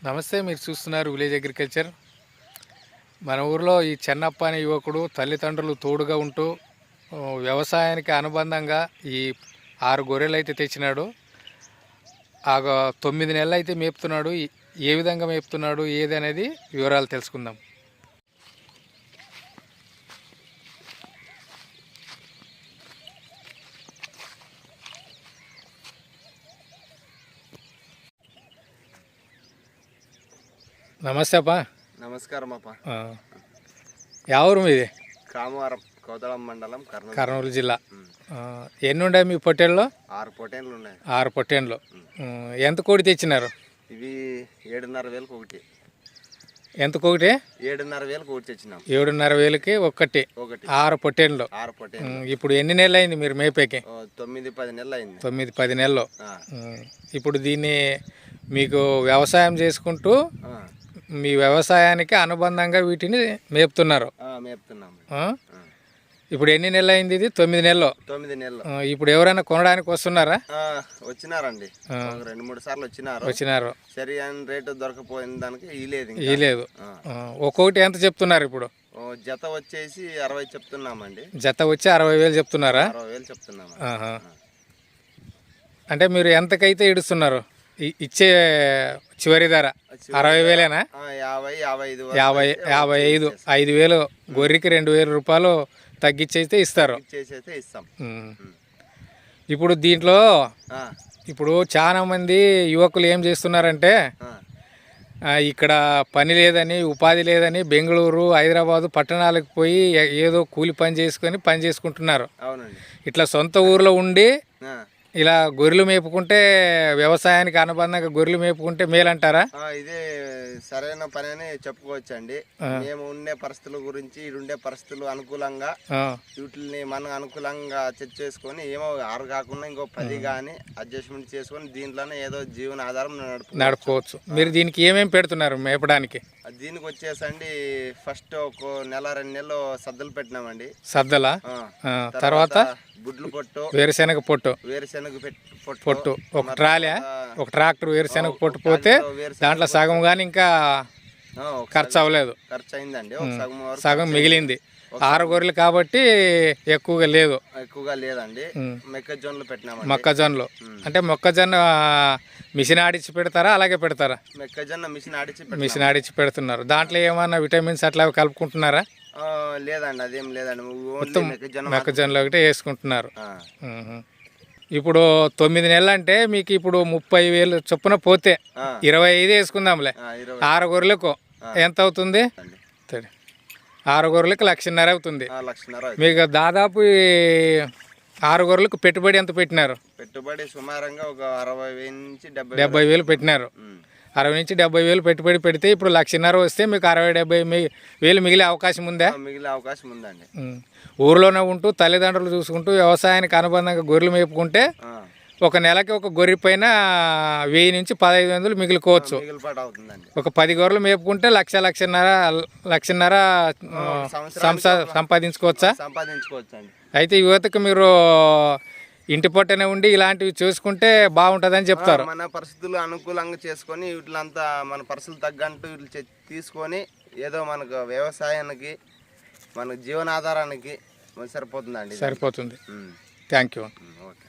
నమస్తే, మీరు చూస్తున్నారు విలేజ్ అగ్రికల్చర్. మన ఊరిలో ఈ చెన్నప్ప అనే యువకుడు తల్లిదండ్రులు తోడుగా ఉంటూ వ్యవసాయానికి అనుబంధంగా ఈ 6 గొర్రెలు అయితే తెచ్చినాడు. ఆ 9 నెలలు అయితే మేపుతున్నాడు. ఏ విధంగా మేపుతున్నాడు ఏది అనేది వివరాలు తెలుసుకుందాం. నమస్తే అప్ప. నమస్కారం అప్ప. ఎవరు మీది? కామవరం, కోతళం మండలం, కర్నూలు జిల్లా. ఎన్ని ఉన్నాయి మీ పొట్టేళ్ళు? 6 పొట్టేళ్ళు ఉన్నాయి. 6 పొట్టేళ్ళు. ఎంత కోడి తెచ్చినారు? ఇవి 7,500 ఒకటి. ఎంతకు ఒకటి? 7,500 ఒకటి తెచ్చినాం. 7,500కి ఒకటి. 6 పొట్టేళ్ళు. 6 పొట్టేళ్ళు. ఇప్పుడు ఎన్ని నెలలు అయింది మీరు మేపేకి? 9-10 నెలలు అయింది. 9-10 నెలలు. ఇప్పుడు దీన్ని మీకు వ్యవసాయం చేసుకుంటూ మీ వ్యవసాయానికి అనుబంధంగా వీటిని మేపుతున్నారు. ఇప్పుడు ఎన్ని నెలలు అయింది ఇది? 9 నెలలు. 9 నెలలు. ఇప్పుడు ఎవరైనా కొనడానికి వస్తున్నారా? వచ్చినారండి, 2-3 సార్లు వచ్చినారు. సరి అని రేటు దొరకపోయిన దానికి ఇలేదు. ఒక్కొక్కటి ఎంత చెప్తున్నారు ఇప్పుడు? జత వచ్చేసి 60 చెప్తున్నామండి. జత వచ్చి 60,000 చెప్తున్నారా? 60,000 చెప్తున్నాము. అంటే మీరు ఎంతకైతే ఇడుస్తున్నారు? ఇచ్చే చివరి ధర 60,000ఏనా? 55. 5,000 గొర్రెకి 2,000 రూపాయలు తగ్గించేస్తే ఇస్తారు. ఇప్పుడు దీంట్లో ఇప్పుడు చాలా మంది యువకులు ఏం చేస్తున్నారంటే ఇక్కడ పని లేదని, ఉపాధి లేదని బెంగళూరు, హైదరాబాదు పట్టణాలకు పోయి ఏదో కూలి పని చేసుకొని పని చేసుకుంటున్నారు. ఇట్లా సొంత ఊర్లో ఉండి ఇలా గొర్రెలు మేపుకుంటే, వ్యవసాయానికి అనుబంధంగా గొర్రెలు మేపుకుంటే మేలంటారా? ఇదే సరైన పని అని చెప్పుకోవచ్చు అండి. మేము ఉండే పరిస్థితుల గురించి, ఉండే పరిస్థితులు అనుకూలంగా వీటిని మనం అనుకూలంగా చేసుకొని ఏమో 6 కాకుండా ఇంకో 10 కానీ అడ్జస్ట్మెంట్ చేసుకొని దీంట్లోనే ఏదో జీవన ఆధారం నడుపుకోవచ్చు. మీరు దీనికి ఏమేమి పెడుతున్నారు మేపడానికి? దీనికి వచ్చేసండి ఫస్ట్ ఒక 1-2 నెలలు సద్దలు పెట్టినామండి. సద్దలా? తర్వాత గుడ్లు పొట్టు, వేరుశెనగ పొట్టు. పొట్టు ఒక ట్రాలీ, ఒక ట్రాక్టర్ వేరుశెనగ పొట్టు పోతే దాంట్లో సగం కానీ ఇంకా ఖర్చు అవ్వలేదు. ఖర్చు అయిందండి. సగం మిగిలింది. 6 గొర్రెలు కాబట్టి ఎక్కువగా లేదండి. మొక్కజొన్నలు పెట్టినాము. మొక్కజొన్నలు అంటే మొక్కజొన్న మిషన్ ఆడిచ్చి పెడతారా, అలాగే పెడతారా? మొక్కజొన్న మిషన్ ఆడిచ్చి పెడుతున్నారు. దాంట్లో ఏమన్నా విటమిన్స్ అట్లా కలుపుకుంటున్నారా? లేదండి, అదేం లేదండి. మొక్కజొన్నలు ఒకటి వేసుకుంటున్నారు. ఇప్పుడు 9 నెలలు అంటే మీకు ఇప్పుడు 30,000 చొప్పున పోతే 25 వేసుకుందాంలే. 6 గొర్రెలకు ఎంత అవుతుంది? 6 గొర్రెలకు 1,50,000 అవుతుంది. మీకు దాదాపు 6 గొర్రెలకు పెట్టుబడి ఎంత పెట్టినారు? పెట్టుబడి సుమారంగా ఒక 60,000 నుంచి 70,000 పెట్టినారు. 60 నుంచి 70,000 పెట్టుబడి పెడితే ఇప్పుడు 1,50,000 వస్తే మీకు 60-70,000 మిగిలే అవకాశం ఉందా? మిగిలే అవకాశం ఉందండి. ఊరిలోనే ఉంటూ తల్లిదండ్రులు చూసుకుంటూ వ్యవసాయానికి అనుబంధంగా గొర్రెలు మేపుకుంటే ఒక నెలకి ఒక గొర్రె పైన 1000 నుంచి 1500 మిగులుకోవచ్చు. ఒక 10 గొర్రెలు మేపుకుంటే 1,00,000-1,50,000 సంపాదించుకోవచ్చా? సంపాదించుకోవచ్చండి. అయితే యువతకు మీరు ఇంటి పొట్టనే ఉండి ఇలాంటివి చూసుకుంటే బాగుంటుందని చెప్తారు. మన పరిస్థితులు అనుకూలంగా చేసుకొని వీటిలంతా మన పరిస్థితులు తగ్గట్టు వీళ్ళు తీసుకొని ఏదో మనకు వ్యవసాయానికి, మన జీవనాధారానికి సరిపోతుందండి. సరిపోతుంది. Thank you. ఓకే.